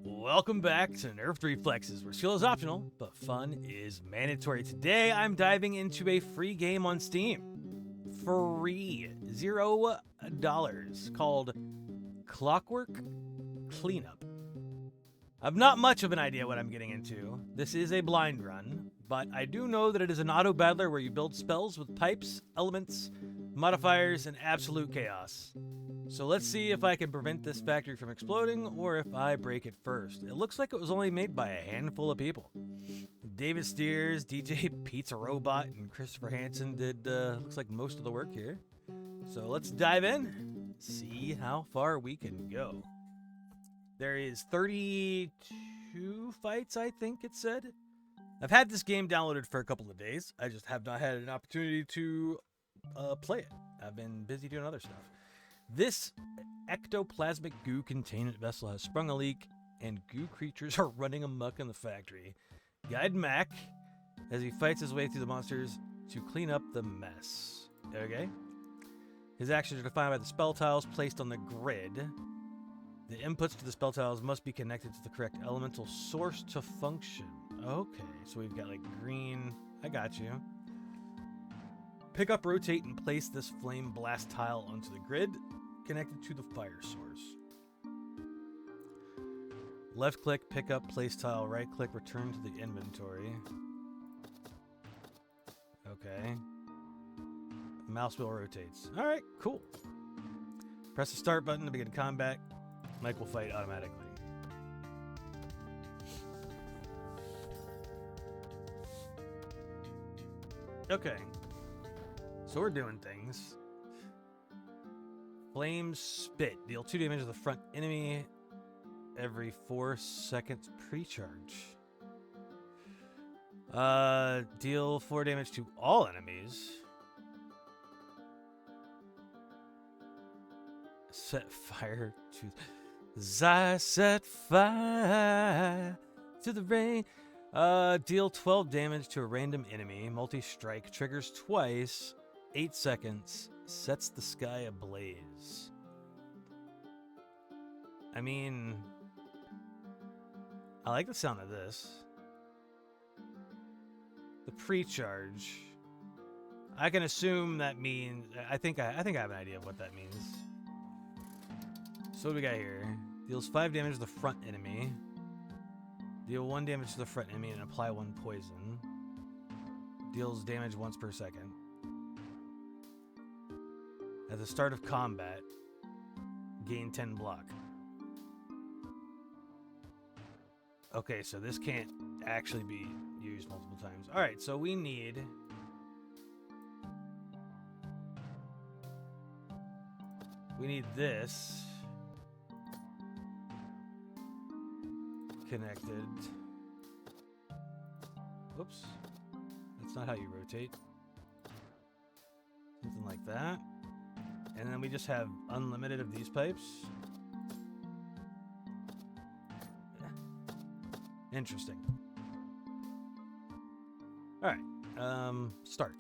Welcome back to Nerfed Reflexes, where skill is optional, but fun is mandatory. Today, I'm diving into a free game on Steam. Free. $0 called Clockwork Cleanup. I've not much of an idea what I'm getting into. This is a blind run, but I do know that it is an auto battler where you build spells with pipes, elements, modifiers, and absolute chaos. So let's see if I can prevent this factory from exploding or if I break it first. It looks like it was only made by a handful of people. David Steers, DJ Pizza Robot, and Christopher Hansen did looks like most of the work here. So let's dive in, see how far we can go. There is 32 fights, I think it said. I've had this game downloaded for a couple of days. I just have not had an opportunity to play it. I've been busy doing other stuff. This ectoplasmic goo containment vessel has sprung a leak, and goo creatures are running amok in the factory. Guide Mac as he fights his way through the monsters to clean up the mess. Okay? His actions are defined by the spell tiles placed on the grid. The inputs to the spell tiles must be connected to the correct elemental source to function. Okay, so we've got like green. I got you. Pick up, rotate, and place this flame blast tile onto the grid, connected to the fire source. Left click, pick up, place tile, right click, return to the inventory. Okay. Mouse wheel rotates. Alright, cool. Press the start button to begin combat. Mike will fight automatically. Okay. So we're doing things. Flame Spit. Deal 2 damage to the front enemy every 4 seconds pre-charge. Deal 4 damage to all enemies. Set fire to... I set fire to the rain. Deal 12 damage to a random enemy. Multi-strike. Triggers twice. 8 seconds. Sets the sky ablaze. I mean... I like the sound of this. The pre-charge. I can assume that means... I think I have an idea of what that means. So what do we got here? Deals 5 damage to the front enemy. Deal 1 damage to the front enemy and apply 1 poison. Deals damage once per second. At the start of combat, gain 10 block. Okay, so this can't actually be used multiple times. Alright, so we need... this connected. Whoops. That's not how you rotate. Something like that. And then we just have unlimited of these pipes. Interesting. Alright. Start.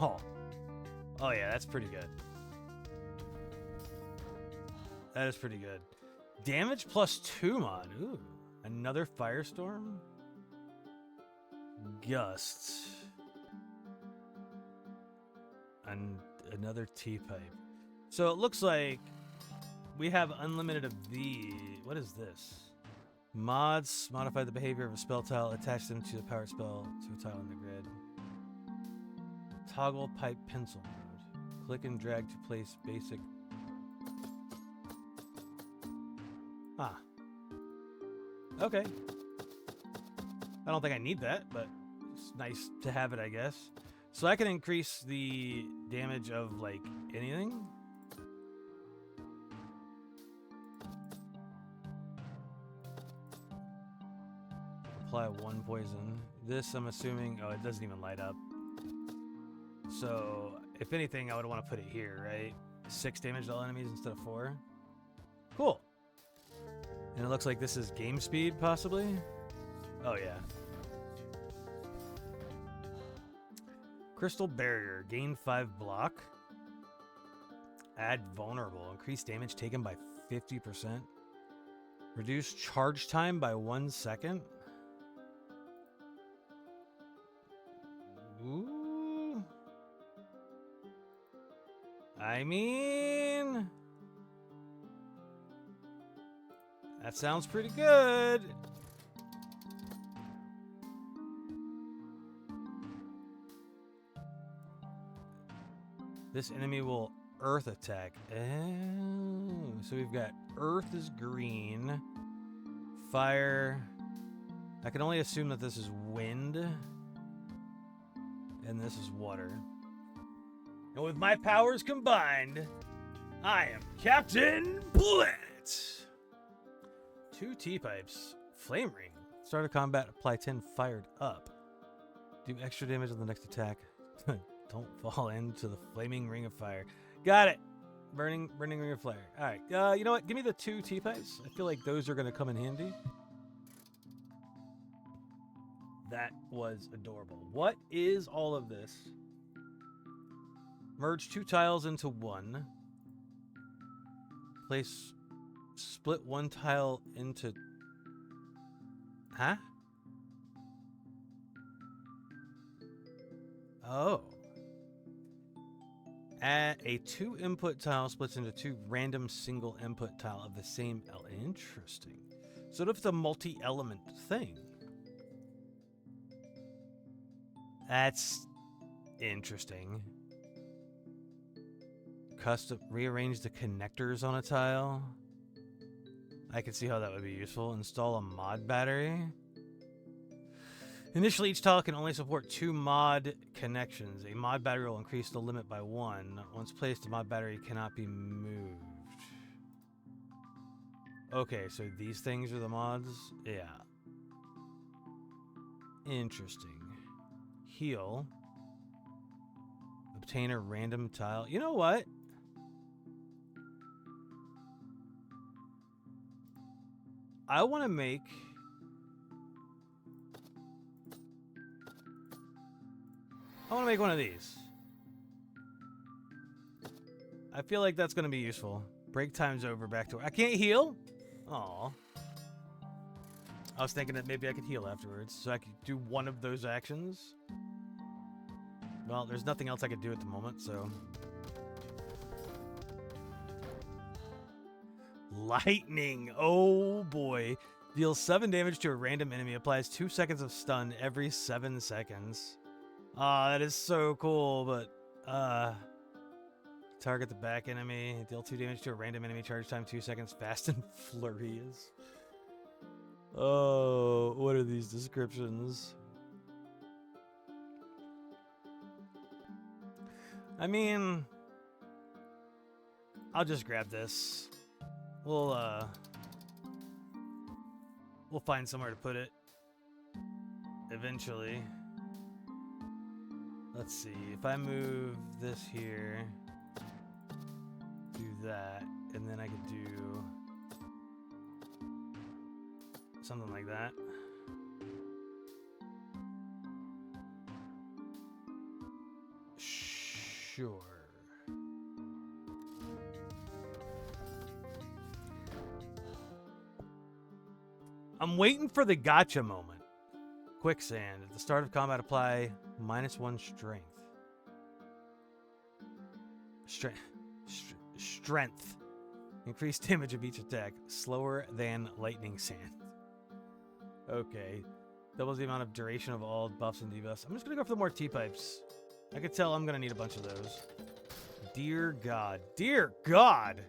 Oh yeah, that's pretty good. That is pretty good. Damage plus 2 mod. Ooh. Another firestorm. Gusts. And another T-pipe. So it looks like we have unlimited of the... What is this? Mods modify the behavior of a spell tile. Attach them to the power spell to a tile in the grid. Toggle pipe pencil mode. Click and drag to place basic... Ah. Okay. I don't think I need that, but it's nice to have it, I guess. So I can increase the damage of, like, anything. Apply 1 poison. This, I'm assuming... Oh, it doesn't even light up. So, if anything, I would want to put it here, right? 6 damage to all enemies instead of 4. Cool. And it looks like this is game speed, possibly? Oh, yeah. Crystal Barrier. Gain 5 block. Add vulnerable. Increase damage taken by 50%. Reduce charge time by 1 second. Ooh. I mean, that sounds pretty good. This enemy will earth attack. Oh, so we've got earth is green, fire. I can only assume that this is wind, and this is water. And with my powers combined, I am Captain Planet. 2 T-pipes. Flame ring. Start of combat, apply 10 fired up. Do extra damage on the next attack. Don't fall into the flaming ring of fire. Got it. Burning ring of fire. All right. You know what? Give me the 2 T-pipes. I feel like those are going to come in handy. That was adorable. What is all of this? Merge 2 tiles into 1. Place. Split 1 tile into. Huh? Oh. Add a 2 input tile splits into 2 random single input tile of the same element. Interesting. So if it's a multi-element thing. That's interesting. Custom rearrange the connectors on a tile. I can see how that would be useful. Install a mod battery. Initially, each tile can only support 2 mod connections. A mod battery will increase the limit by 1. Once placed, the mod battery cannot be moved. Okay, so these things are the mods? Yeah. Interesting. Heal. Obtain a random tile. You know what? I want to make... one of these. I feel like that's going to be useful. Break time's over. Back to... I can't heal? Aw. I was thinking that maybe I could heal afterwards, so I could do one of those actions. Well, there's nothing else I could do at the moment, so... Lightning! Oh boy. Deals 7 damage to a random enemy. Applies 2 seconds of stun every 7 seconds. Ah, that is so cool, but... Target the back enemy. Deal 2 damage to a random enemy. Charge time 2 seconds. Fast and furious. Oh, what are these descriptions? I mean... I'll just grab this. We'll find somewhere to put it. Eventually. Let's see. If I move this here... do that, and then I could do something like that. Sure. I'm waiting for the gotcha moment. Quicksand. At the start of combat, apply -1 strength. Strength. Increase damage of each attack. Slower than lightning sand. Okay. Doubles the amount of duration of all buffs and debuffs. I'm just going to go for the more T-pipes. I could tell I'm going to need a bunch of those. Dear God. Dear God!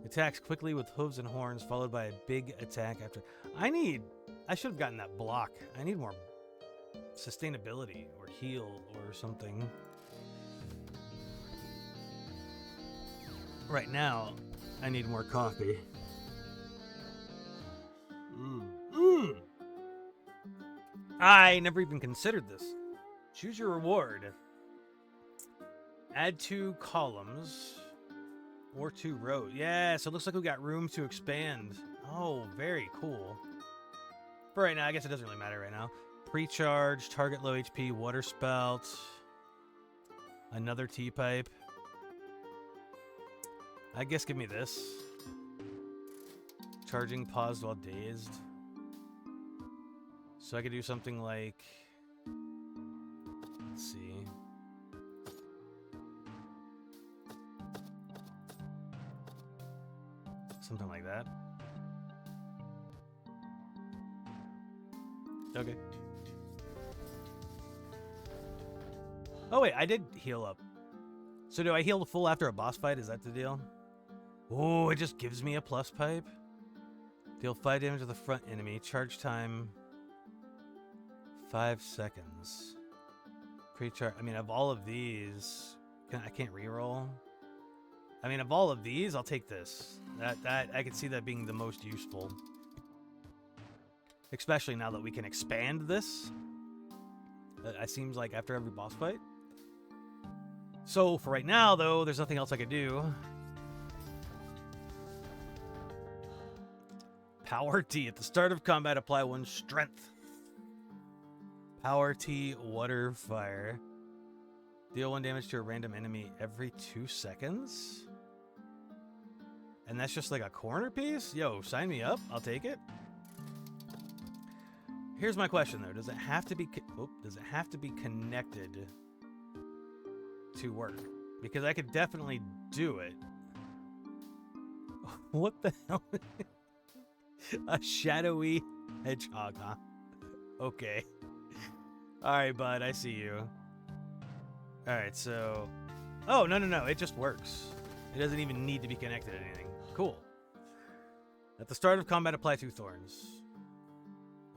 Attacks quickly with hooves and horns, followed by a big attack after... I should have gotten that block. I need more sustainability or heal or something. Right now, I need more coffee. I never even considered this. Choose your reward. Add 2 columns or 2 rows. Yeah, so it looks like we got room to expand. Oh, very cool. For right now, I guess it doesn't really matter right now. Pre-charge, target low HP, water spout, another T-pipe. I guess give me this. Charging paused while dazed. So I could do something like... Let's see. Something like that. Okay. Oh wait, I did heal up. So do I heal full after a boss fight? Is that the deal? Oh, it just gives me a plus pipe. Deal 5 damage to the front enemy. Charge time 5 seconds. Pre-charge. I mean, of all of these, I can't reroll. I mean, of all of these, I'll take this. That I could see that being the most useful. Especially now that we can expand this. It seems like after every boss fight. So for right now, though, there's nothing else I could do. Power T. At the start of combat, apply 1 strength. Power T, water, fire. Deal 1 damage to a random enemy every 2 seconds. And that's just like a corner piece? Yo, sign me up. I'll take it. Here's my question though. Does it have to be connected to work? Because I could definitely do it. What the hell? A shadowy hedgehog, huh? Okay. Alright, bud, I see you. Alright, so... Oh, no. It just works. It doesn't even need to be connected to anything. Cool. At the start of combat, apply 2 thorns.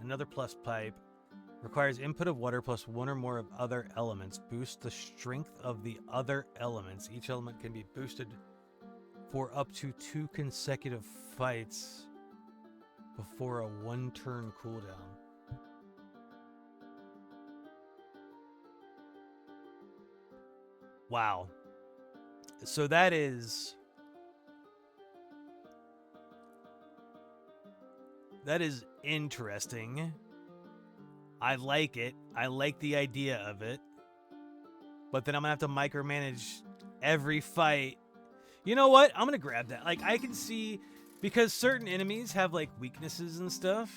Another plus pipe. Requires input of water plus 1 or more of other elements. Boosts the strength of the other elements. Each element can be boosted for up to 2 consecutive fights before a 1-turn cooldown. Wow. So that is interesting. I like it. I like the idea of it. But then I'm going to have to micromanage every fight. You know what? I'm going to grab that. Like, I can see... Because certain enemies have, like, weaknesses and stuff,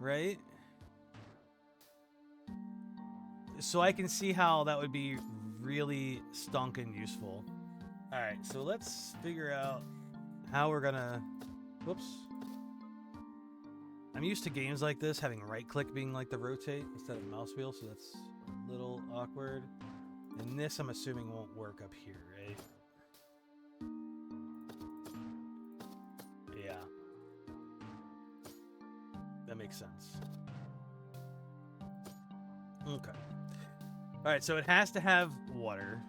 right? So I can see how that would be really stonking useful. Alright, so let's figure out how we're gonna... Whoops. I'm used to games like this having right-click being, like, the rotate instead of mouse wheel, so that's a little awkward. And this, I'm assuming, won't work up here, right? Yeah. That makes sense. Okay. Alright, so it has to have water.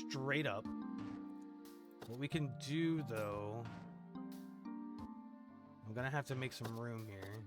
Straight up. What we can do, though... I'm gonna have to make some room here.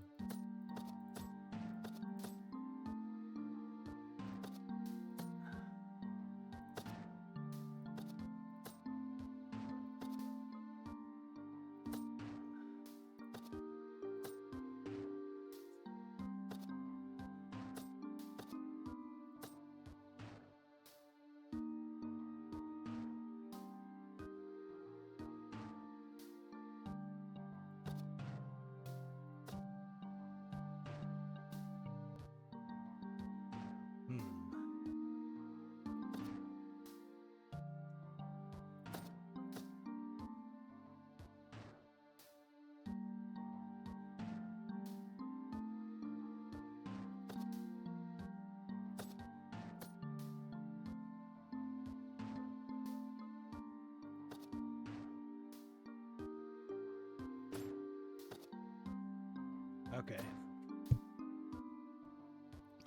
Okay.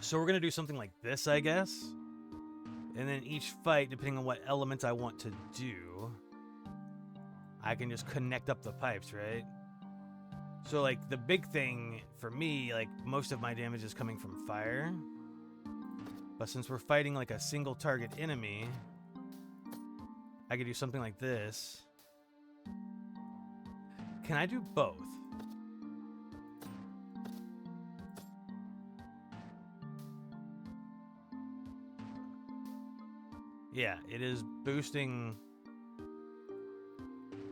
So we're going to do something like this, I guess. And then each fight, depending on what element I want to do, I can just connect up the pipes, right? So, like, the big thing for me, like, most of my damage is coming from fire. But since we're fighting, like, a single target enemy, I could do something like this. Can I do both? Yeah, it is boosting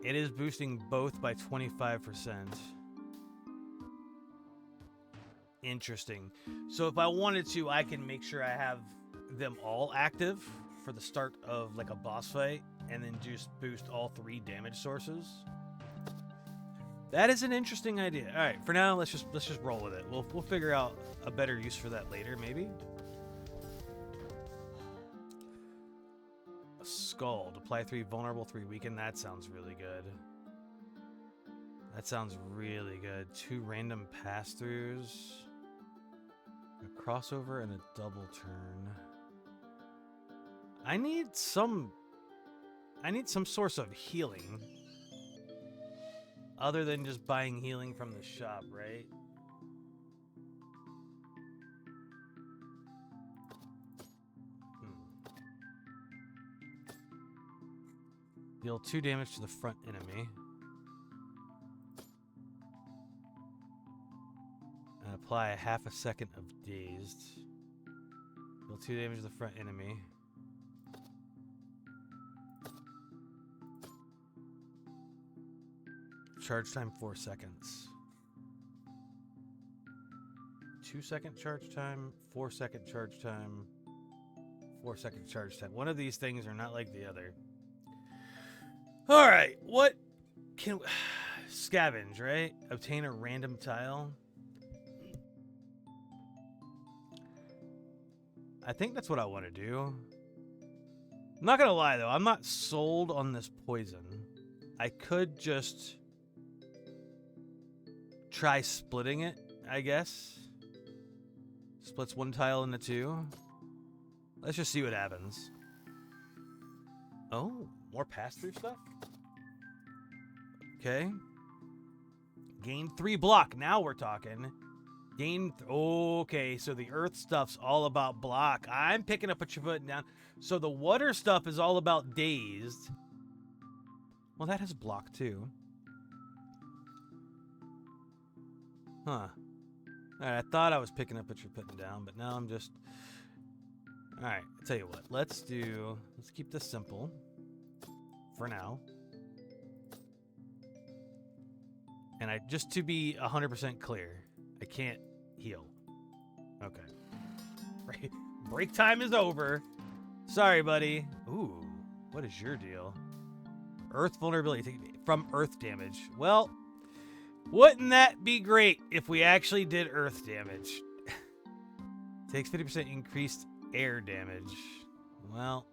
It is boosting both by 25%. Interesting. So if I wanted to, I can make sure I have them all active for the start of like a boss fight, and then just boost all 3 damage sources. That is an interesting idea. All right, for now, let's just roll with it. We'll figure out a better use for that later, maybe. A skull. Apply 3 vulnerable, 3 weaken. That sounds really good. That sounds really good. 2 random pass-throughs. A crossover and a double turn. I need some source of healing. Other than just buying healing from the shop, right? Deal 2 damage to the front enemy. And apply a half a second of dazed. Deal 2 damage to the front enemy. Charge time 4 seconds. 2-second charge time, 4-second charge time, 4-second charge time. One of these things are not like the other. All right, what can scavenge, right? Obtain a random tile. I think that's what I want to do. I'm not gonna lie though, I'm not sold on this poison. I could just try splitting it, I guess. Splits 1 tile into 2. Let's just see what happens. Oh, more pass-through stuff? Okay. Gain 3 block. Now we're talking. Okay, so the earth stuff's all about block. I'm picking up what you're putting down. So the water stuff is all about dazed. Well, that has block too. Huh. Alright, I thought I was picking up what you're putting down, but now I'm just... Alright, I'll tell you what. Let's keep this simple. For now. And just to be 100% clear, I can't heal. Okay. Break time is over. Sorry, buddy. Ooh, what is your deal? Earth vulnerability from earth damage. Well... Wouldn't that be great if we actually did earth damage? Takes 50% increased air damage. Well,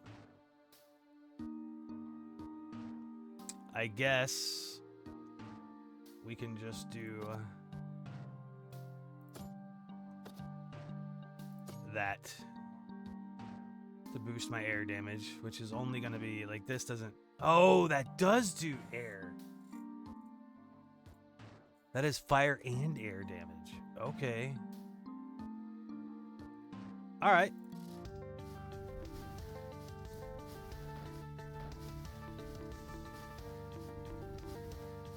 I guess we can just do that to boost my air damage, which is only going to be like this doesn't... Oh, that does do air. That is fire and air damage. Okay. All right.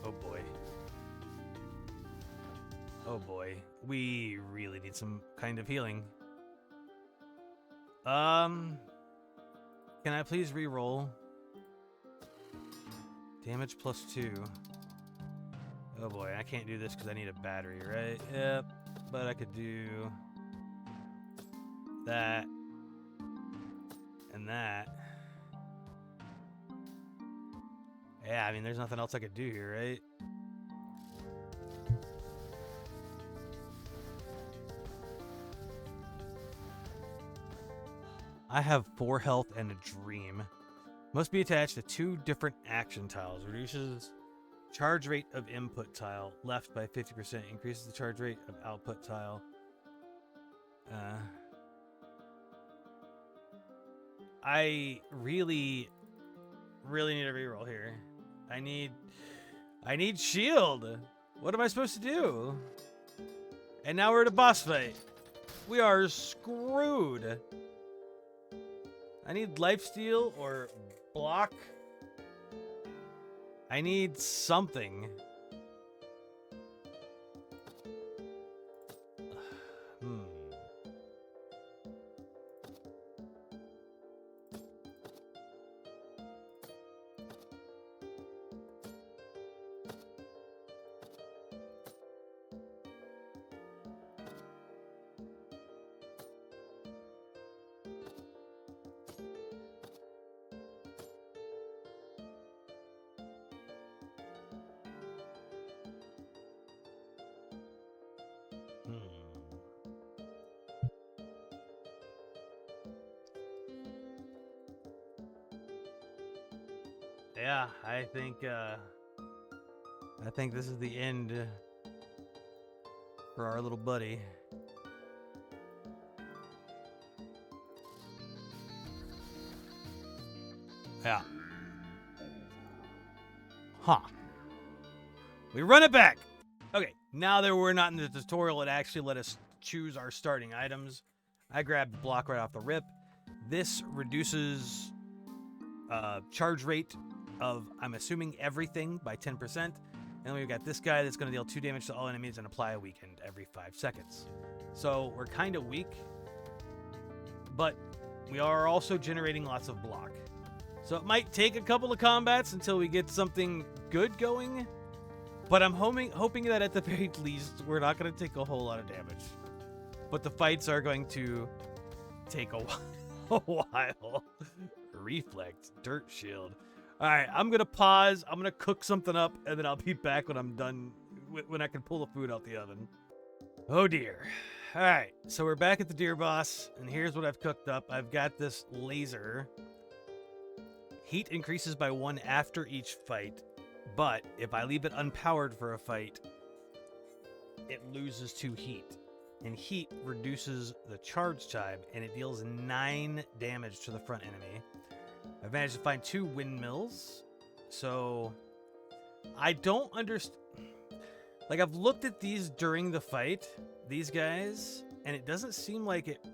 Oh boy. Oh boy. We really need some kind of healing. Can I please re-roll? Damage plus 2. Oh boy, I can't do this because I need a battery, right? Yep, but I could do that and that. Yeah, I mean, there's nothing else I could do here, right? I have 4 health and a dream. Must be attached to 2 different action tiles. Reduces charge rate of input tile left by 50%. Increases the charge rate of output tile. I really need a reroll here. I need shield. What am I supposed to do? And now we're at a boss fight. We are screwed. I need lifesteal or block. I need something. Yeah, I think this is the end for our little buddy. Yeah. Huh. We run it back. Okay, now that we're not in the tutorial, it actually let us choose our starting items. I grabbed the block right off the rip. This reduces charge rate of, I'm assuming, everything by 10%. And then we've got this guy that's going to deal 2 damage to all enemies and apply a weakened every 5 seconds. So we're kind of weak, but we are also generating lots of block. So it might take a couple of combats until we get something good going, but I'm hoping that at the very least we're not going to take a whole lot of damage. But the fights are going to take a while. Reflect, dirt shield. All right, I'm going to pause. I'm going to cook something up, and then I'll be back when I'm done, when I can pull the food out the oven. Oh, dear. All right, so we're back at the deer boss, and here's what I've cooked up. I've got this laser. Heat increases by 1 after each fight, but if I leave it unpowered for a fight, it loses 2 heat. And heat reduces the charge time, and it deals 9 damage to the front enemy. I've managed to find 2 windmills, so I don't understand. Like, I've looked at these during the fight, these guys, and it doesn't seem like it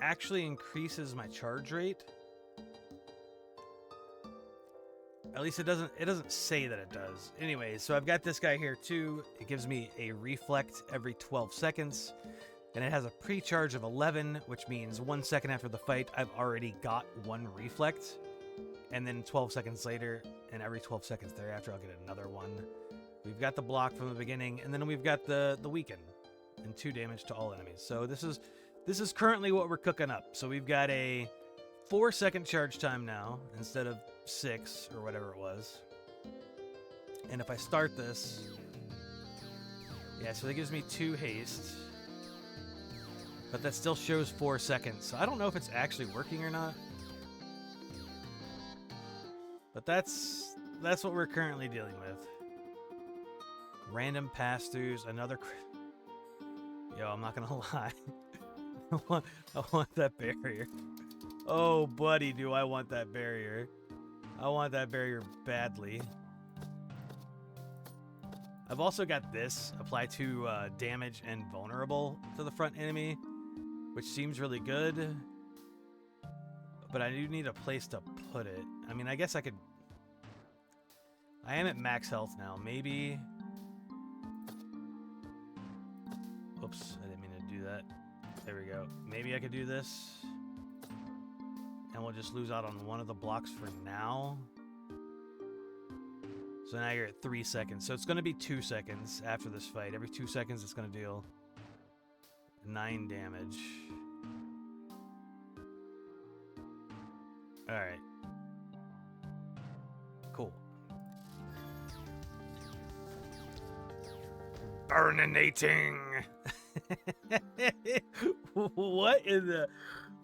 actually increases my charge rate. At least it doesn't say that it does. Anyway, so I've got this guy here too. It gives me a reflect every 12 seconds. And it has a pre-charge of 11, which means 1 second after the fight, I've already got 1 reflect. And then 12 seconds later, and every 12 seconds thereafter, I'll get another 1. We've got the block from the beginning, and then we've got the weaken and 2 damage to all enemies. So this is currently what we're cooking up. So we've got a 4-second charge time now instead of 6 or whatever it was. And if I start this, yeah, so that gives me 2 haste, but that still shows 4 seconds. So I don't know if it's actually working or not, but that's what we're currently dealing with. Random pass-throughs, another. Yo, I'm not gonna lie. I want that barrier. Oh, buddy, do I want that barrier. I want that barrier badly. I've also got this. Apply to damage and vulnerable to the front enemy, which seems really good. But I do need a place to put it. I mean, I guess I could. I am at max health now. Maybe. Oops, I didn't mean to do that. There we go. Maybe I could do this. And we'll just lose out on one of the blocks for now. So now you're at 3 seconds. So it's going to be 2 seconds after this fight. Every 2 seconds, it's going to deal 9 damage. All right. Cool. Burninating. What in the...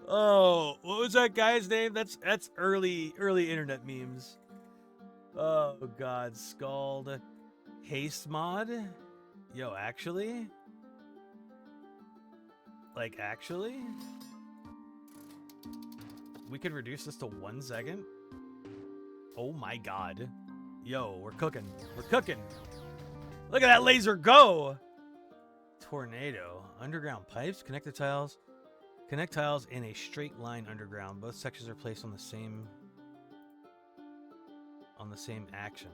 Oh, what was that guy's name? That's early internet memes. Oh god, Scald. Haste mod? Yo, actually? Like, actually? We could reduce this to 1 second? Oh my god. Yo, we're cooking. We're cooking. Look at that laser go! Tornado. Underground pipes. Connect the tiles. Connect tiles in a straight line underground. Both sections are placed on the same action.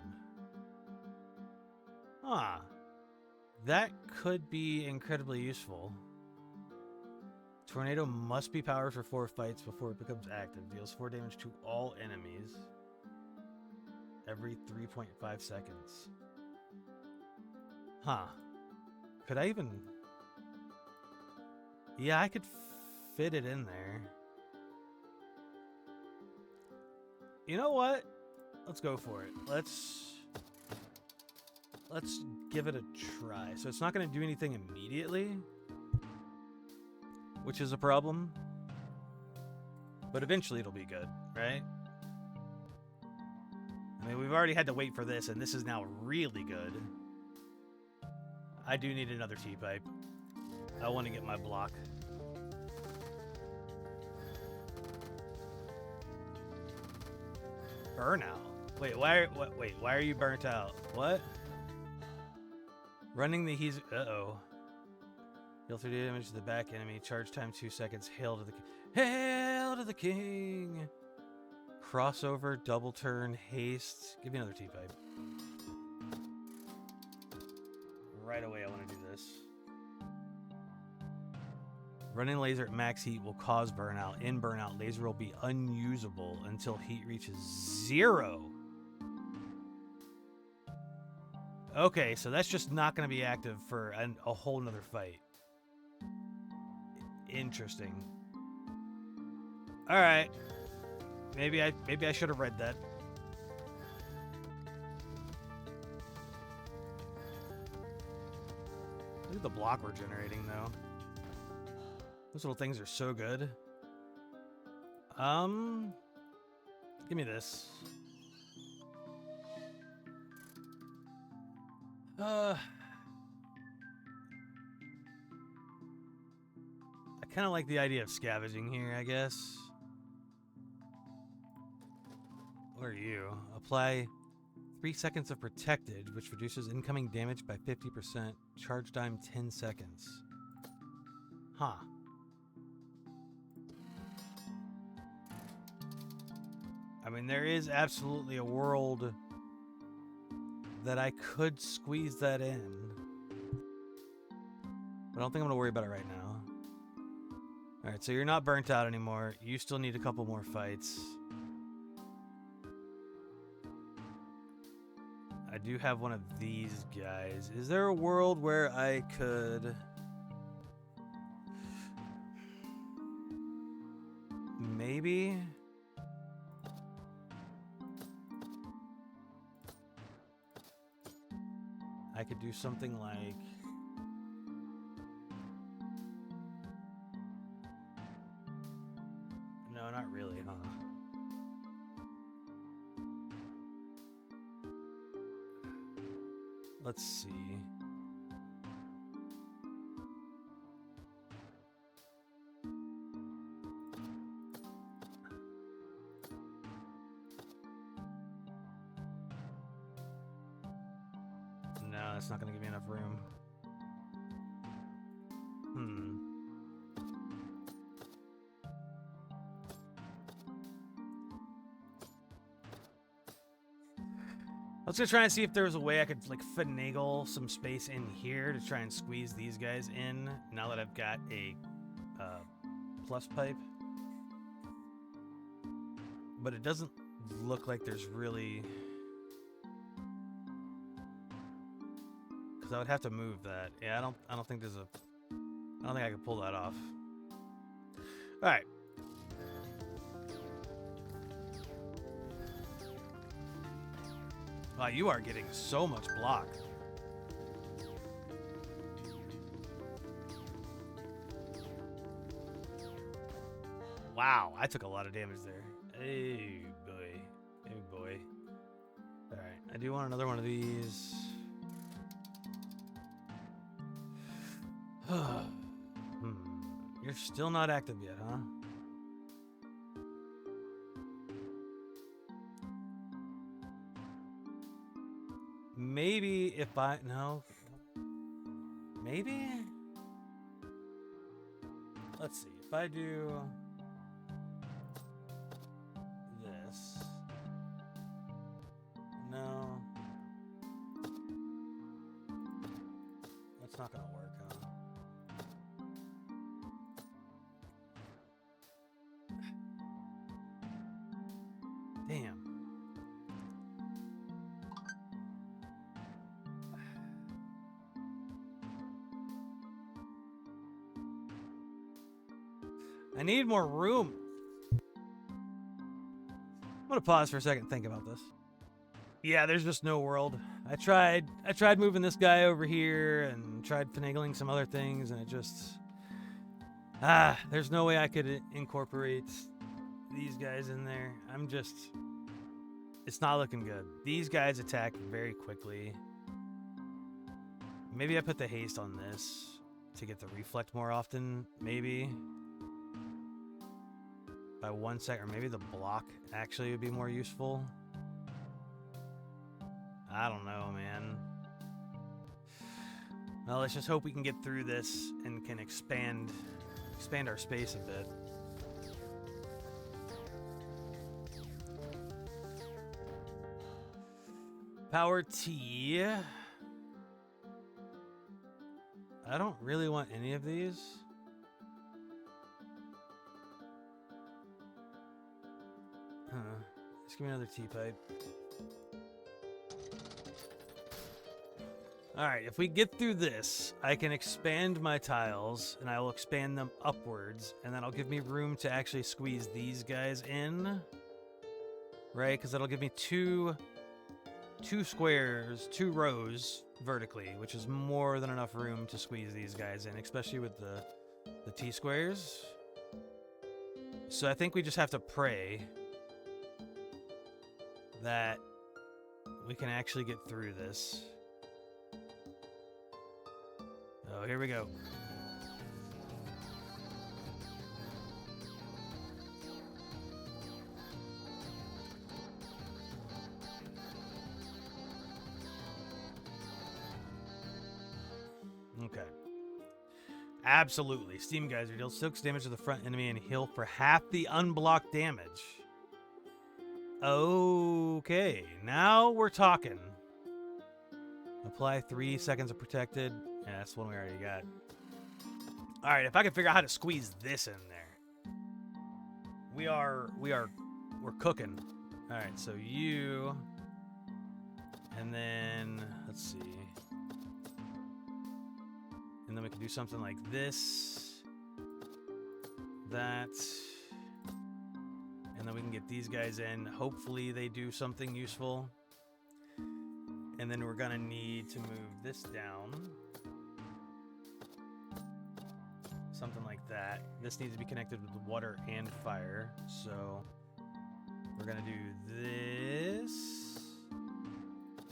Huh. That could be incredibly useful. Tornado must be powered for 4 fights before it becomes active. Deals 4 damage to all enemies every 3.5 seconds. Huh. Could I even... Yeah, I could fit it in there. You know what? Let's go for it. Let's give it a try. So it's not going to do anything immediately, which is a problem. But eventually it'll be good, right? I mean, we've already had to wait for this, and this is now really good. I do need another T-pipe. I want to get my block. Burnout. Wait, why are you burnt out? What? Running the he's uh-oh. Deal 3 damage to the back enemy. Charge time 2 seconds. Hail to the Hail to the king. Crossover, double turn, haste. Give me another T-pipe. Right away, I want to do this. Running laser at max heat will cause burnout. In burnout, laser will be unusable until heat reaches 0. Okay, so that's just not going to be active for a whole nother fight. Interesting. All right. Maybe I should have read that. Look at the block we're generating, though. Those little things are so good. Give me this. I kind of like the idea of scavenging here, I guess. What are you? Apply 3 seconds of protected, which reduces incoming damage by 50%. Charge time 10 seconds. Huh. I mean, there is absolutely a world that I could squeeze that in. But I don't think I'm going to worry about it right now. Alright, so you're not burnt out anymore. You still need a couple more fights. I do have one of these guys. Is there a world where I could... maybe... I could do something like... no, not really, huh? Let's see. No, that's not going to give me enough room. I was going to try and see if there was a way I could like finagle some space in here to try and squeeze these guys in now that I've got a plus pipe. But it doesn't look like there's really... because I would have to move that. Yeah, I don't think there's a... I don't think I can pull that off. Alright. Wow, you are getting so much block. Wow, I took a lot of damage there. Hey, boy. Hey, boy. Alright, I do want another one of these. You're still not active yet, huh? Maybe if I... no. Maybe? Let's see. If I do... this... no. That's not gonna work, huh? Damn. I need more room. I'm gonna pause for a second and think about this. Yeah, there's just no world. I tried moving this guy over here and tried finagling some other things, and it just... there's no way I could incorporate these guys in there. It's not looking good. These guys attack very quickly. Maybe I put the haste on this to get the reflect more often, maybe. By 1 sec, or maybe the block actually would be more useful. I don't know, man. Well, let's just hope we can get through this and can expand our space a bit. Power T. I don't really want any of these. Just give me another T-pipe. Alright, if we get through this, I can expand my tiles, and I will expand them upwards, and that'll give me room to actually squeeze these guys in. Right? Because that'll give me two squares, 2 rows vertically, which is more than enough room to squeeze these guys in, especially with the T-squares. So I think we just have to pray that we can actually get through this. Oh, here we go. Okay. Absolutely. Steam Geyser deals 6 damage to the front enemy and heal for half the unblocked damage. Okay. Now we're talking. Apply 3 seconds of protected. Yeah, that's one we already got. Alright, if I can figure out how to squeeze this in there. We're cooking. Alright, so you. And then, let's see. And then we can do something like this. That. And then we can get these guys in. Hopefully they do something useful. And then we're gonna need to move this down. Something like that. This needs to be connected with water and fire. So we're gonna do this.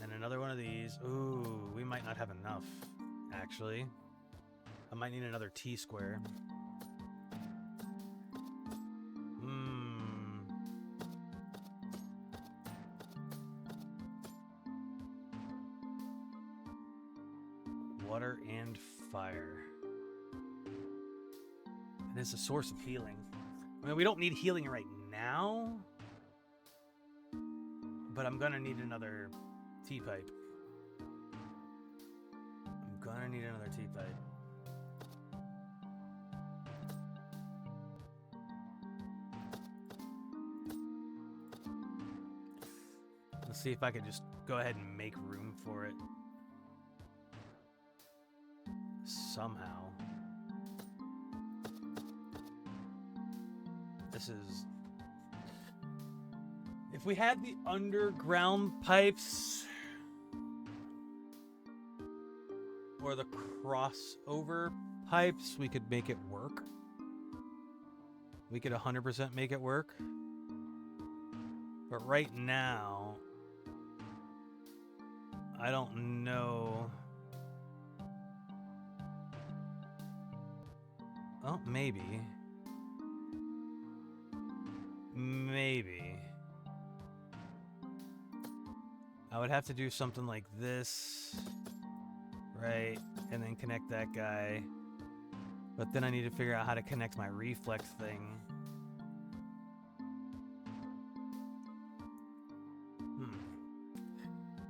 And another one of these. Ooh, we might not have enough, actually. I might need another T-square. Water and fire. It is a source of healing. I mean, we don't need healing right now. But I'm gonna need another T-pipe. I'm gonna need another T-pipe. Let's see if I can just go ahead and make room for it. Somehow. This is... If we had the underground pipes or the crossover pipes, we could make it work. We could 100% make it work. But right now, I don't know. Well, maybe. Maybe. I would have to do something like this, right? And then connect that guy. But then I need to figure out how to connect my reflex thing.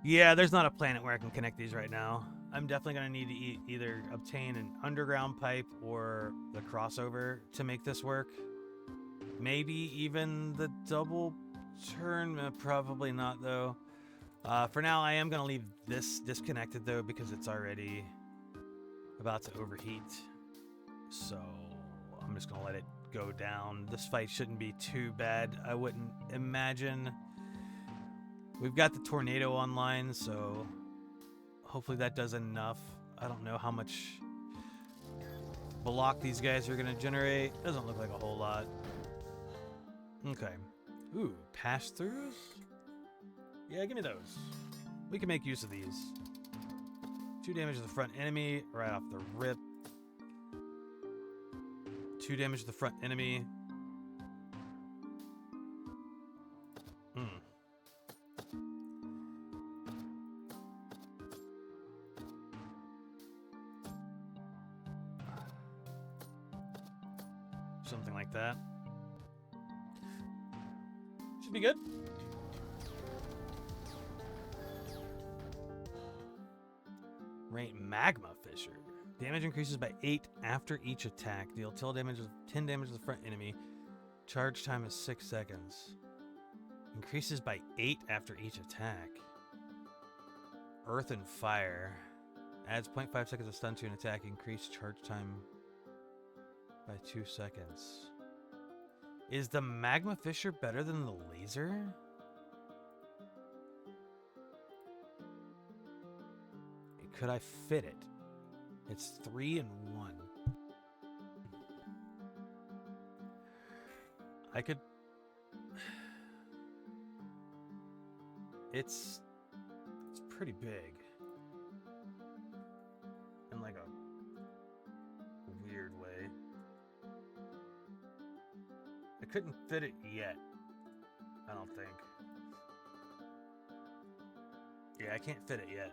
Yeah, there's not a planet where I can connect these right now. I'm definitely going to need to either obtain an underground pipe or the crossover to make this work. Maybe even the double turn. Probably not, though. For now, I am going to leave this disconnected, though, because it's already about to overheat. So I'm just going to let it go down. This fight shouldn't be too bad, I wouldn't imagine. We've got the tornado online, so hopefully that does enough. I don't know how much block these guys are going to generate. Doesn't look like a whole lot. Okay. Ooh, pass-throughs? Yeah, give me those. We can make use of these. 2 damage to the front enemy right off the rip. 2 damage to the front enemy. Something like that. Should be good. Right, Magma Fisher. Damage increases by 8 after each attack. Deal 10 damage to the front enemy. Charge time is 6 seconds. Increases by 8 after each attack. Earth and Fire. Adds 0.5 seconds of stun to an attack. Increase charge time by 2 seconds. Is the Magma Fisher better than the laser? Could I fit it? It's 3 and 1. I could... It's pretty big. In like a weird way. I couldn't fit it yet. I don't think. Yeah, I can't fit it yet.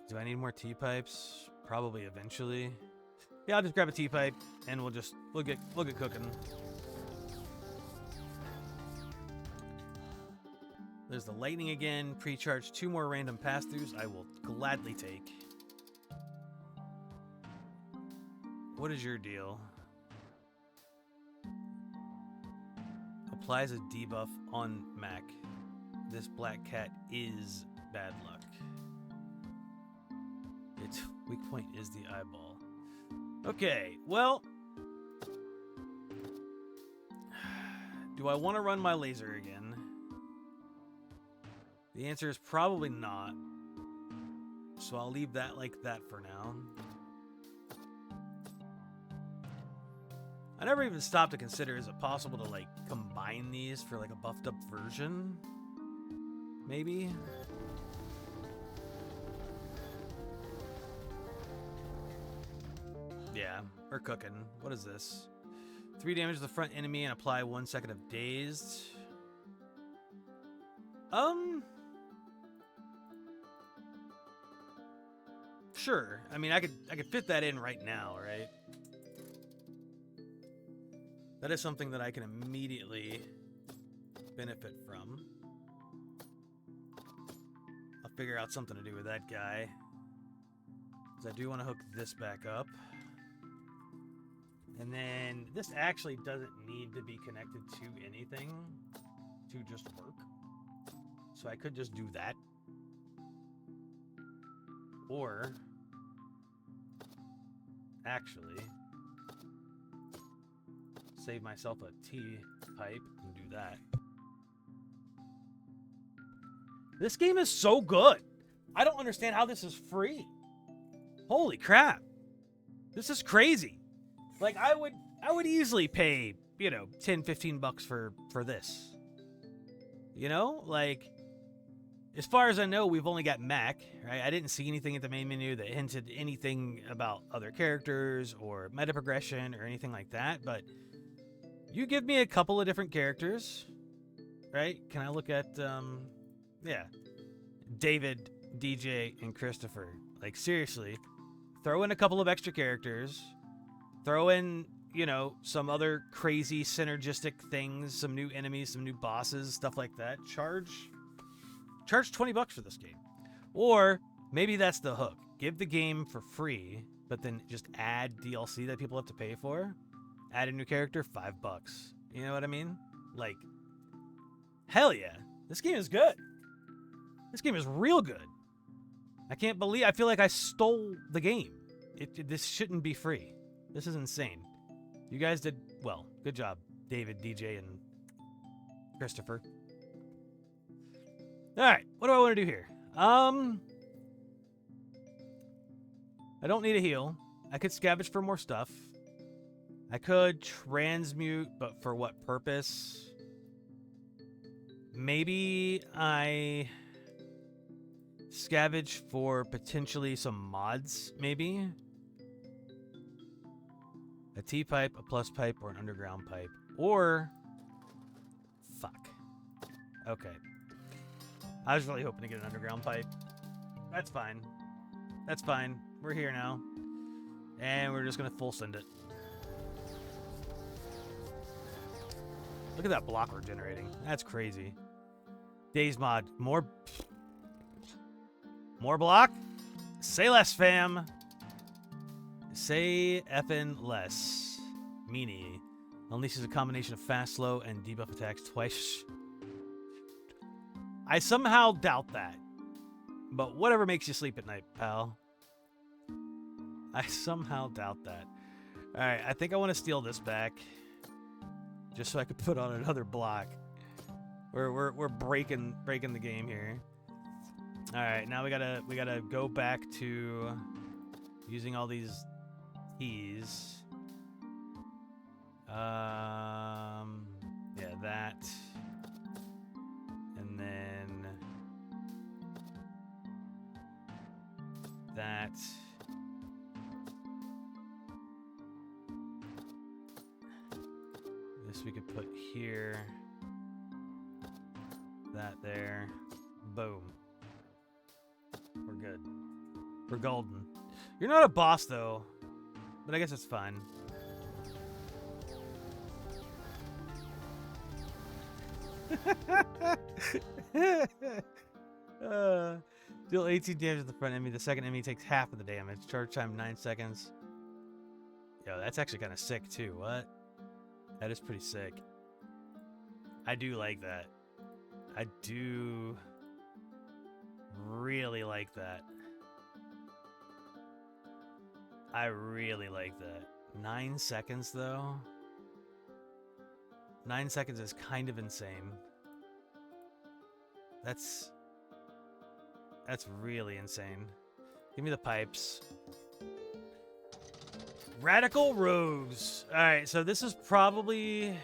Do I need more T-pipes? Probably eventually. Yeah, I'll just grab a T-pipe and we'll get cooking. There's the lightning again. Pre-charge 2 more random pass-throughs. I will gladly take. What is your deal? Applies a debuff on Mac. This black cat is bad luck. Its weak point is the eyeball. Okay, well... Do I want to run my laser again? The answer is probably not. So I'll leave that like that for now. I never even stopped to consider, is it possible to like combine these for like a buffed up version? Maybe? Yeah, we're cooking. What is this? 3 damage to the front enemy and apply 1 second of dazed. Sure. I mean, I could fit that in right now, right? That is something that I can immediately benefit from. I'll figure out something to do with that guy. Because I do want to hook this back up. And then this actually doesn't need to be connected to anything to just work. So I could just do that. Or actually save myself a T-pipe and do that. This game is so good. I don't understand how this is free. Holy crap. This is crazy. Like, I would easily pay, you know, 10, 15 bucks for this. You know? Like, as far as I know, we've only got Mac, right? I didn't see anything at the main menu that hinted anything about other characters or meta progression or anything like that, but you give me a couple of different characters, right? Can I look at, yeah, David, DJ, and Christopher. Like, seriously, throw in a couple of extra characters, throw in, you know, some other crazy synergistic things, some new enemies, some new bosses, stuff like that. Charge 20 bucks for this game. Or maybe that's the hook. Give the game for free, but then just add DLC that people have to pay for. Add a new character, $5. You know what I mean? Like, hell yeah. This game is good. This game is real good. I feel like I stole the game. This shouldn't be free. This is insane. You guys did well. Good job, David, DJ, and Christopher. All right, what do I want to do here? I don't need a heal. I could scavenge for more stuff. I could transmute, but for what purpose? Maybe I scavenge for potentially some mods, maybe? A T-pipe, a plus pipe, or an underground pipe. Or... Fuck. Okay. I was really hoping to get an underground pipe. That's fine. That's fine. We're here now. And we're just going to full send it. Look at that block we're generating. That's crazy. Days mod. More block? Say less, fam. Say effing less. Meanie. Unleashes a combination of fast, slow, and debuff attacks twice. I somehow doubt that. But whatever makes you sleep at night, pal. I somehow doubt that. Alright, I think I want to steal this back. Just so I could put on another block. We're breaking the game here. Alright, now we gotta go back to using all these keys. Yeah, that. And then that. This we could put here. That there. Boom. We're good. We're golden. You're not a boss, though. But I guess it's fine. Deal 18 damage to the front enemy. The second enemy takes half of the damage. Charge time 9 seconds. Yo, that's actually kind of sick, too. What? That is pretty sick. I do like that. I do really like that. I really like that. 9 seconds, though. 9 seconds is kind of insane. That's really insane. Give me the pipes. Radical Rose. Alright, so this is probably...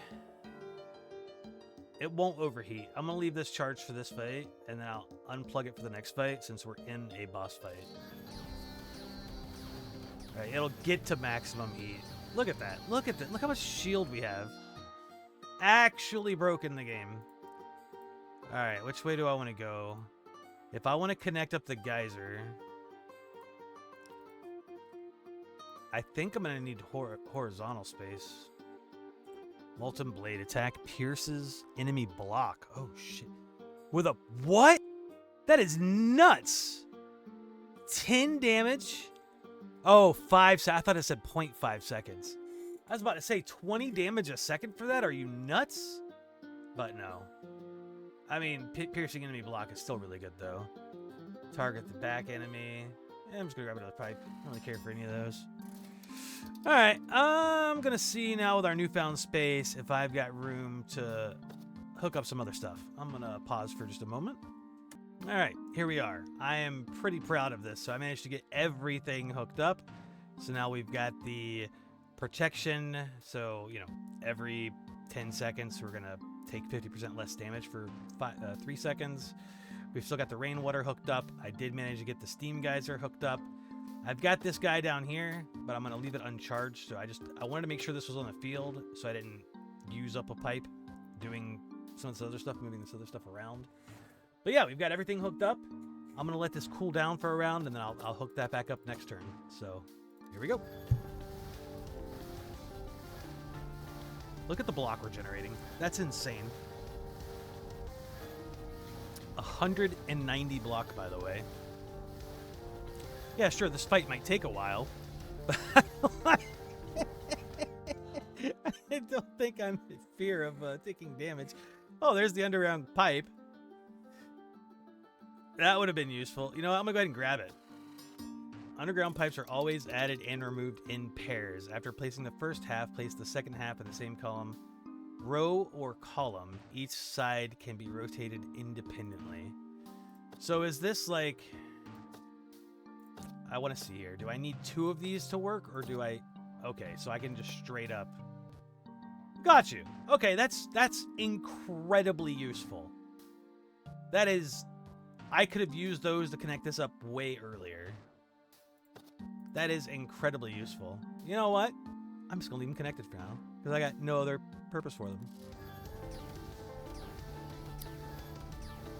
It won't overheat. I'm going to leave this charged for this fight, and then I'll unplug it for the next fight since we're in a boss fight. Alright, it'll get to maximum heat. Look at that. Look at that. Look how much shield we have. Actually broken the game. Alright, which way do I want to go? If I want to connect up the geyser... I think I'm going to need horizontal space. Molten Blade attack pierces enemy block. Oh, shit. With a... What? That is nuts. 10 damage? Oh, 5 I thought it said 0.5 seconds. I was about to say 20 damage a second for that? Are you nuts? But no. I mean, piercing enemy block is still really good, though. Target the back enemy. I'm just going to grab another pipe. I don't really care for any of those. Alright, I'm going to see now with our newfound space if I've got room to hook up some other stuff. I'm going to pause for just a moment. Alright, here we are. I am pretty proud of this. So I managed to get everything hooked up. So now we've got the protection. So, you know, every 10 seconds we're going to take 50% less damage for 3 seconds. We've still got the rainwater hooked up. I did manage to get the steam geyser hooked up. I've got this guy down here, but I'm going to leave it uncharged. So I wanted to make sure this was on the field so I didn't use up a pipe doing some of this other stuff, moving this other stuff around. But yeah, we've got everything hooked up. I'm going to let this cool down for a round, and then I'll hook that back up next turn. So here we go. Look at the block we're generating. That's insane. 190 block, by the way. Yeah, sure, this fight might take a while, but I don't think I'm in fear of taking damage. Oh, there's the underground pipe. That would have been useful. You know what? I'm going to go ahead and grab it. Underground pipes are always added and removed in pairs. After placing the first half, place the second half in the same column, row or column. Each side can be rotated independently. So is this like... I want to see here. Do I need 2 of these to work, or do I... Okay, so I can just straight up... Got you. Okay, that's incredibly useful. That is... I could have used those to connect this up way earlier. That is incredibly useful. You know what? I'm just going to leave them connected for now, because I got no other purpose for them.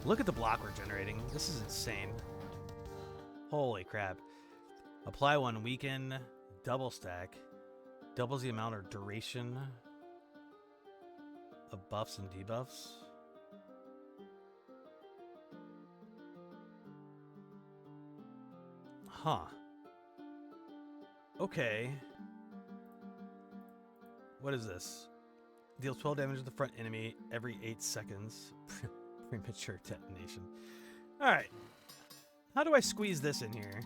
Look at the block we're generating. This is insane. Holy crap. Apply 1, weaken, double stack. Doubles the amount or duration of buffs and debuffs. Huh. Okay. What is this? Deals 12 damage to the front enemy every 8 seconds. Premature detonation. Alright. How do I squeeze this in here?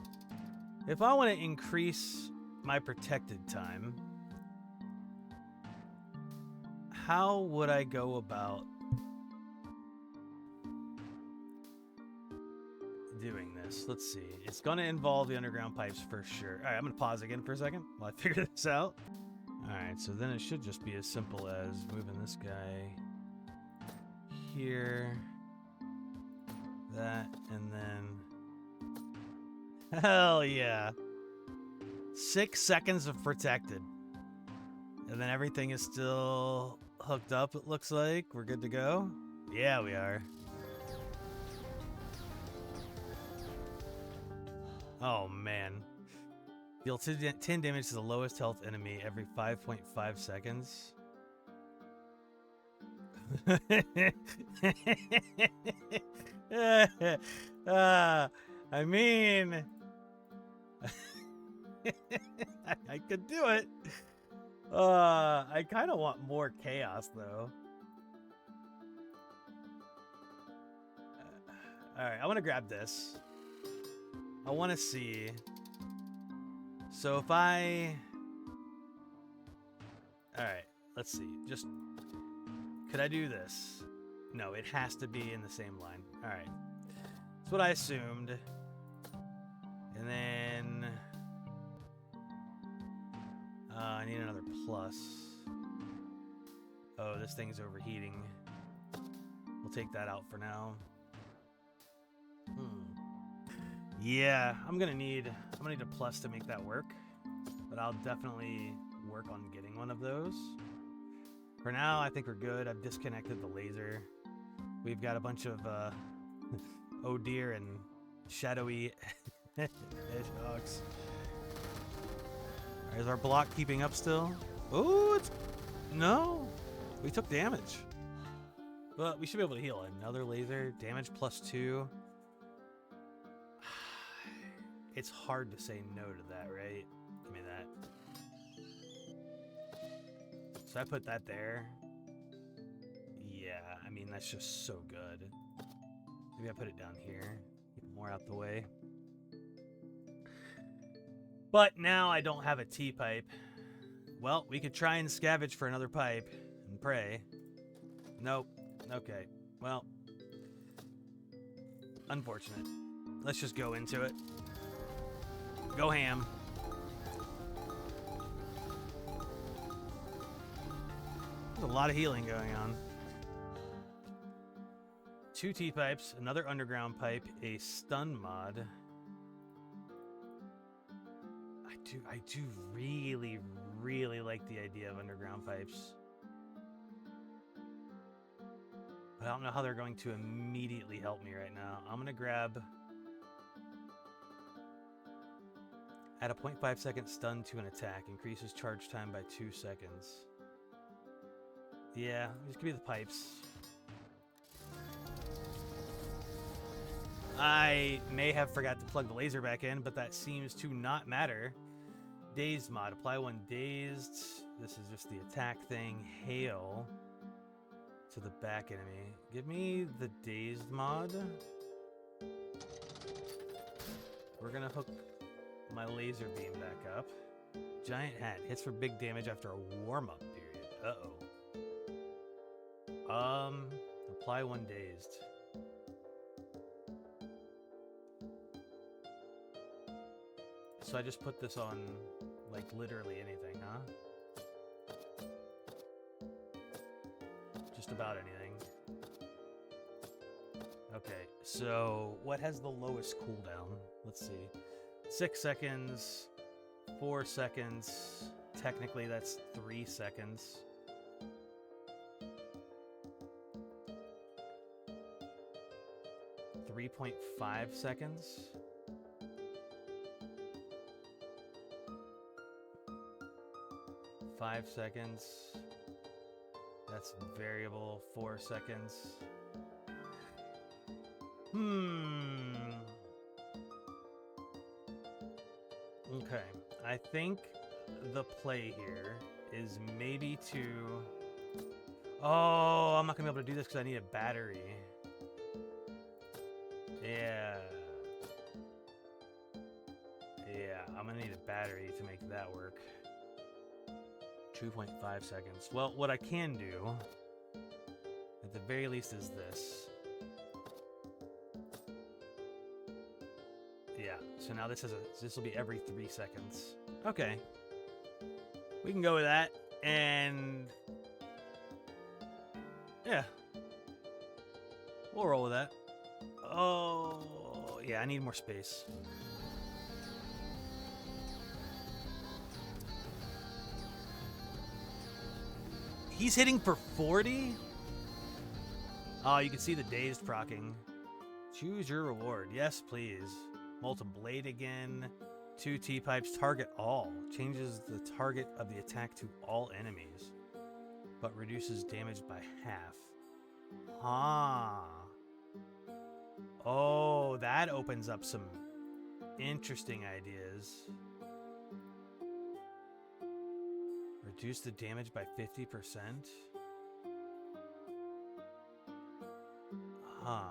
If I want to increase my protected time, how would I go about doing this? Let's see. It's going to involve the underground pipes for sure. Alright, I'm going to pause again for a second while I figure this out. Alright, so then it should just be as simple as moving this guy here, that, and then... Hell yeah. 6 seconds of protected. And then everything is still hooked up, it looks like. We're good to go? Yeah, we are. Oh, man. Deal 10 damage to the lowest health enemy every 5.5 seconds. I mean... I could do it. I kind of want more chaos, though. Alright, I want to grab this. I want to see... So if I... Alright, let's see. Just... Could I do this? No, it has to be in the same line. Alright. That's what I assumed. And then... I need another plus. Oh, this thing's overheating. We'll take that out for now. Yeah, I'm gonna need a plus to make that work. But I'll definitely work on getting one of those. For now, I think we're good. I've disconnected the laser. We've got a bunch of oh dear and shadowy hedgehogs. Is our block keeping up still? Oh, it's... No! We took damage. But we should be able to heal. Another laser. Damage +2. It's hard to say no to that, right? Give me that. So I put that there. Yeah, I mean, that's just so good. Maybe I put it down here. Get more out the way. But now I don't have a T-pipe. Well, we could try and scavenge for another pipe and pray. Nope. Okay. Well, unfortunate. Let's just go into it. Go ham. There's a lot of healing going on. 2 T-pipes, another underground pipe, a stun mod. I do really, really like the idea of underground pipes. But I don't know how they're going to immediately help me right now. I'm going to grab... Add a 0.5 second stun to an attack. Increases charge time by 2 seconds. Yeah, just give me the pipes. I may have forgot to plug the laser back in, but that seems to not matter. Dazed mod. Apply 1 dazed. This is just the attack thing. Hail to the back enemy. Give me the dazed mod. We're going to hook my laser beam back up. Giant hat. Hits for big damage after a warm-up period. Uh-oh. Apply 1 dazed. So I just put this on, like, literally anything, huh? Just about anything. Okay, so what has the lowest cooldown? Let's see. 6 seconds, 4 seconds. Technically, that's 3 seconds. .5 seconds. .5 seconds. That's variable. 4 seconds. Okay. I think the play here is maybe to... Oh, I'm not going to be able to do this because I need a battery. Yeah. Yeah, I'm going to need a battery to make that work. 2.5 seconds. Well, what I can do, at the very least, is this. Yeah, so now this will be every 3 seconds. Okay. We can go with that, and... yeah. We'll roll with that. Oh, yeah, I need more space. He's hitting for 40? Oh, you can see the dazed proccing. Choose your reward. Yes, please. Molten Blade again. 2 T-pipes. Target all. Changes the target of the attack to all enemies, but reduces damage by half. Ah. Oh, that opens up some interesting ideas. Reduce the damage by 50%? Huh.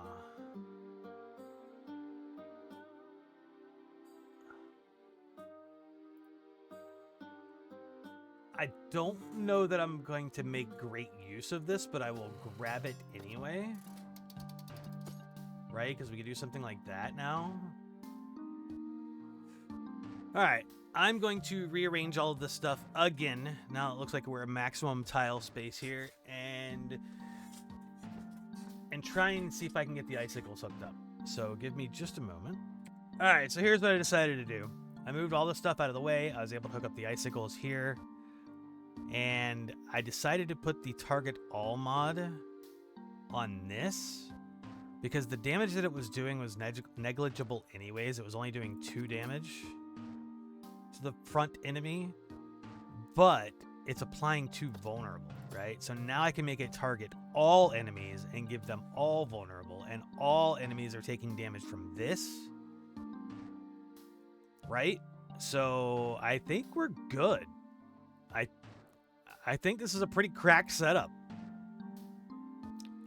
I don't know that I'm going to make great use of this, but I will grab it anyway. Right? Because we can do something like that now. Alright. I'm going to rearrange all of this stuff again. Now it looks like we're at maximum tile space here. And try and see if I can get the icicles hooked up. So give me just a moment. Alright, so here's what I decided to do. I moved all this stuff out of the way. I was able to hook up the icicles here. And I decided to put the target all mod on this because the damage that it was doing was negligible anyways. It was only doing 2 damage to the front enemy, but it's applying to vulnerable, right? So now I can make it target all enemies and give them all vulnerable, and all enemies are taking damage from this, right? So I think we're good. I think this is a pretty cracked setup.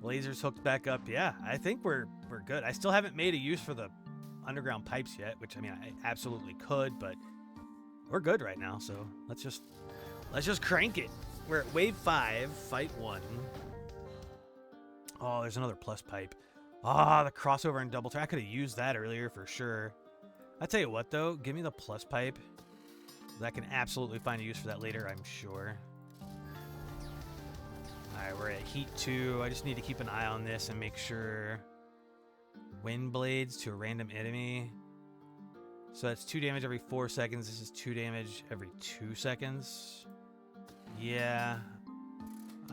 Lasers hooked back up. Yeah, I think we're good. I still haven't made a use for the underground pipes yet, which I mean I absolutely could, but we're good right now. So let's just crank it. We're at wave 5, fight 1. Oh, there's another plus pipe. Ah, the crossover and double tap. I could have used that earlier for sure. I tell you what though, give me the plus pipe. I can absolutely find a use for that later, I'm sure. Alright, we're at heat 2. I just need to keep an eye on this and make sure. Wind blades to a random enemy. So that's 2 damage every 4 seconds. This is 2 damage every 2 seconds. Yeah.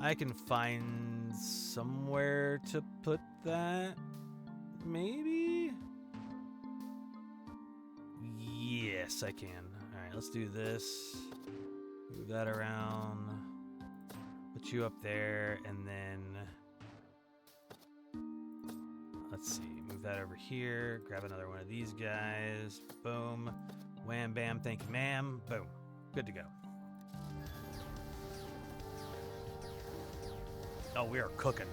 I can find somewhere to put that. Maybe? Yes, I can. Alright, let's do this. Move that around. Put you up there, and then let's see, move that over here, grab another one of these guys, boom, wham bam, thank you ma'am, boom, good to go. Oh, we are cooking.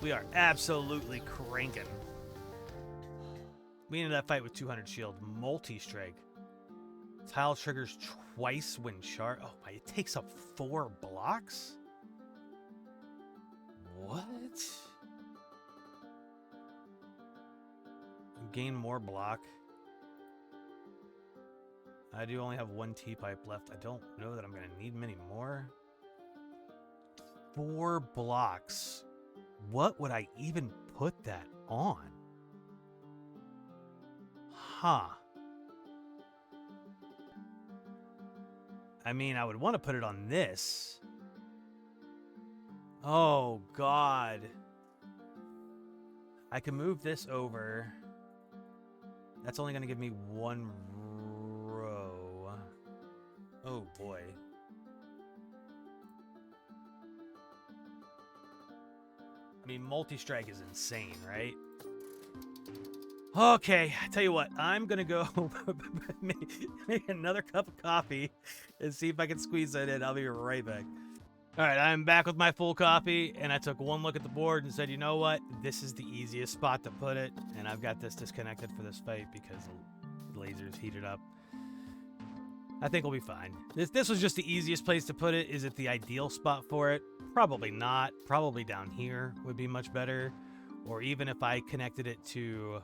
We are absolutely cranking. We ended that fight with 200 shield, multi-strike. Tile triggers twice when charged. Oh my, it takes up 4 blocks? What? Gain more block. I do only have one T-pipe left. I don't know that I'm going to need many more. 4 blocks. What would I even put that on? Huh. I mean, I would want to put it on this. Oh, God. I can move this over. That's only going to give me 1 row. Oh, boy. I mean, multi-strike is insane, right? Okay, I tell you what, I'm gonna go make another cup of coffee and see if I can squeeze that in. I'll be right back. All right, I'm back with my full coffee, and I took one look at the board and said, you know what? This is the easiest spot to put it, and I've got this disconnected for this fight because the laser's heated up. I think we'll be fine. This was just the easiest place to put it. Is it the ideal spot for it? Probably not. Probably down here would be much better. Or even if I connected it to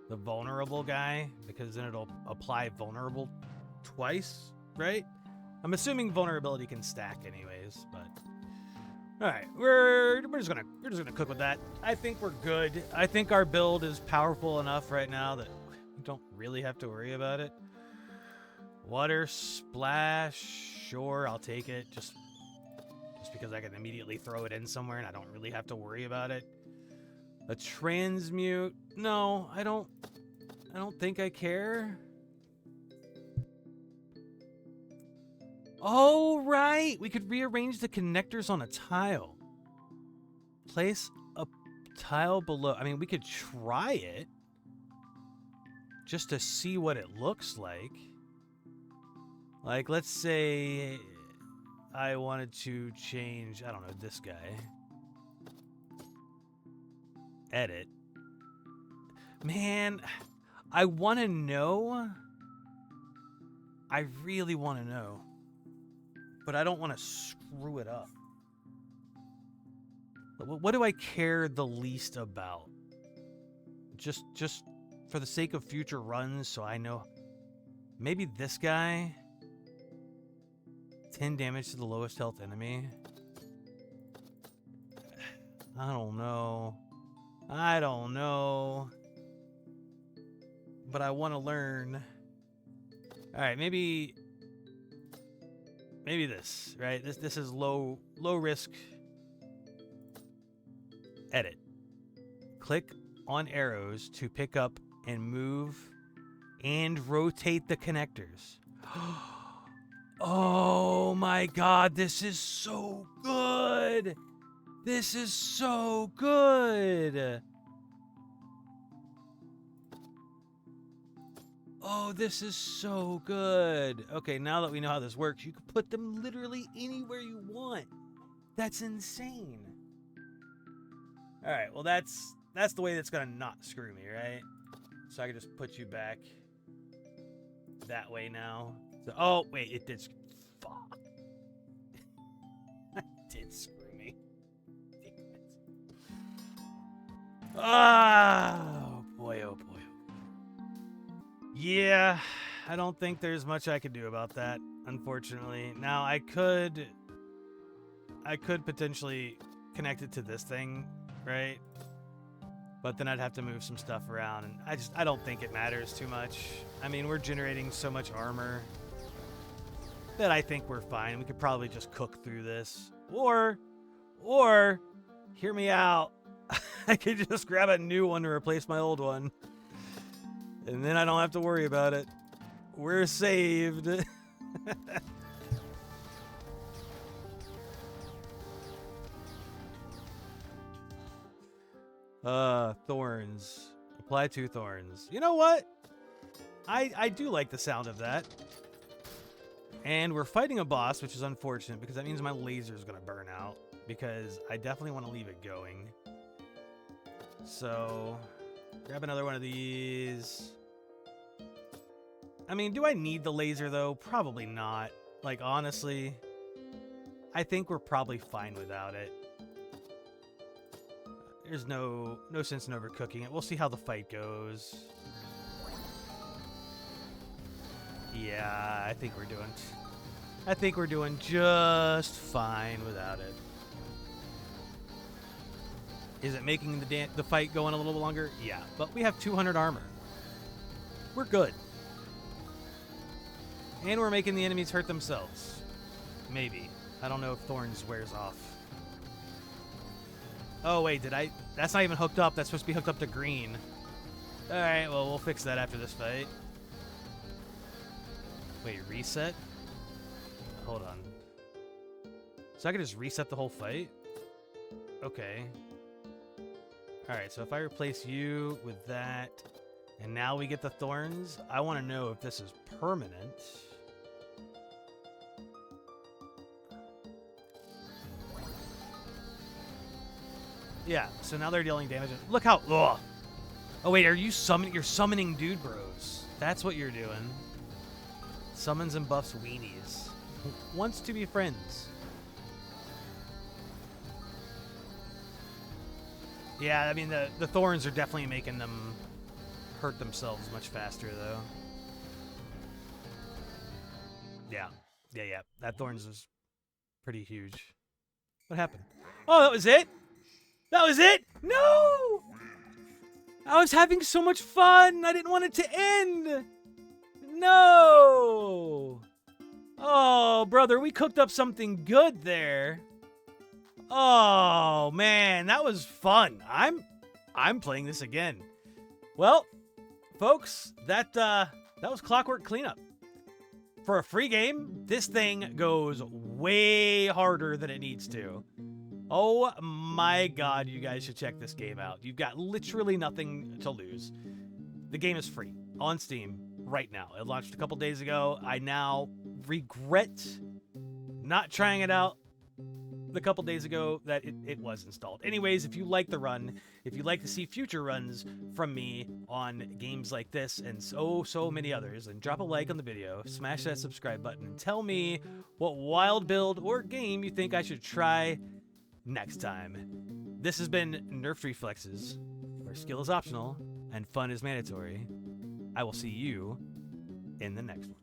the vulnerable guy, because then it'll apply vulnerable twice, right? I'm assuming vulnerability can stack anyways, but all right, we're just gonna cook with that. I think we're good. I think our build is powerful enough right now that we don't really have to worry about it. Water splash, sure, I'll take it. Just because I can immediately throw it in somewhere and I don't really have to worry about it. A transmute? No, I don't think I care. Oh, right. We could rearrange the connectors on a tile. Place a tile below. I mean, we could try it just to see what it looks like. Like, let's say I wanted to change, I don't know, this guy. Edit. Man, I want to know. I really want to know. But I don't want to screw it up. What do I care the least about? Just for the sake of future runs, so I know. Maybe this guy. 10 damage to the lowest health enemy. I don't know. But I want to learn. All right, maybe this, right? This is low risk. Edit. Click on arrows to pick up and move and rotate the connectors. Oh my God, this is so good. This is so good. Oh, this is so good. Okay, now that we know how this works, you can put them literally anywhere you want. That's insane. All right, well, that's the way that's going to not screw me, right? So I can just put you back that way now. So, oh, wait, it did. Fuck. It did screw me. Damn it. Oh, boy, oh, boy. Yeah, I don't think there's much I could do about that, unfortunately. Now, I could potentially connect it to this thing, right? But then I'd have to move some stuff around, and I don't think it matters too much. I mean, we're generating so much armor that I think we're fine. We could probably just cook through this. Or, hear me out. I could just grab a new one to replace my old one. And then I don't have to worry about it. We're saved. Thorns. Apply 2 thorns. You know what? I do like the sound of that. And we're fighting a boss, which is unfortunate because that means my laser is going to burn out. Because I definitely want to leave it going. So, grab another one of these. I mean, do I need the laser, though? Probably not. Like, honestly, I think we're probably fine without it. There's no sense in overcooking it. We'll see how the fight goes. Yeah, I think we're doing just fine without it. Is it making the fight go on a little longer? Yeah, but we have 200 armor. We're good. And we're making the enemies hurt themselves. Maybe. I don't know if Thorns wears off. Oh, wait, that's not even hooked up. That's supposed to be hooked up to green. Alright, well, we'll fix that after this fight. Wait, reset? Hold on. So I can just reset the whole fight? Okay. Alright, so if I replace you with that, and now we get the thorns, I want to know if this is permanent. Yeah, so now they're dealing damage. Look how... Ugh. Oh, wait, are you summoning... You're summoning dude bros. That's what you're doing. Summons and buffs weenies. Wants to be friends. Yeah, I mean, the thorns are definitely making them hurt themselves much faster, though. Yeah. Yeah. That thorns was pretty huge. What happened? Oh, that was it? That was it? No! I was having so much fun. I didn't want it to end. No! Oh, brother, we cooked up something good there. Oh, man, that was fun. I'm playing this again. Well, folks, that was Clockwork Cleanup. For a free game, this thing goes way harder than it needs to. Oh my god, you guys should check this game out. You've got literally nothing to lose. The game is free on Steam right now. It launched a couple days ago. I now regret not trying it out the couple days ago that it was installed. Anyways, if you like the run, if you'd like to see future runs from me on games like this and so many others, then drop a like on the video, smash that subscribe button, and tell me what wild build or game you think I should try next time. This has been Nerfed Reflexes, where skill is optional and fun is mandatory. I will see you in the next one.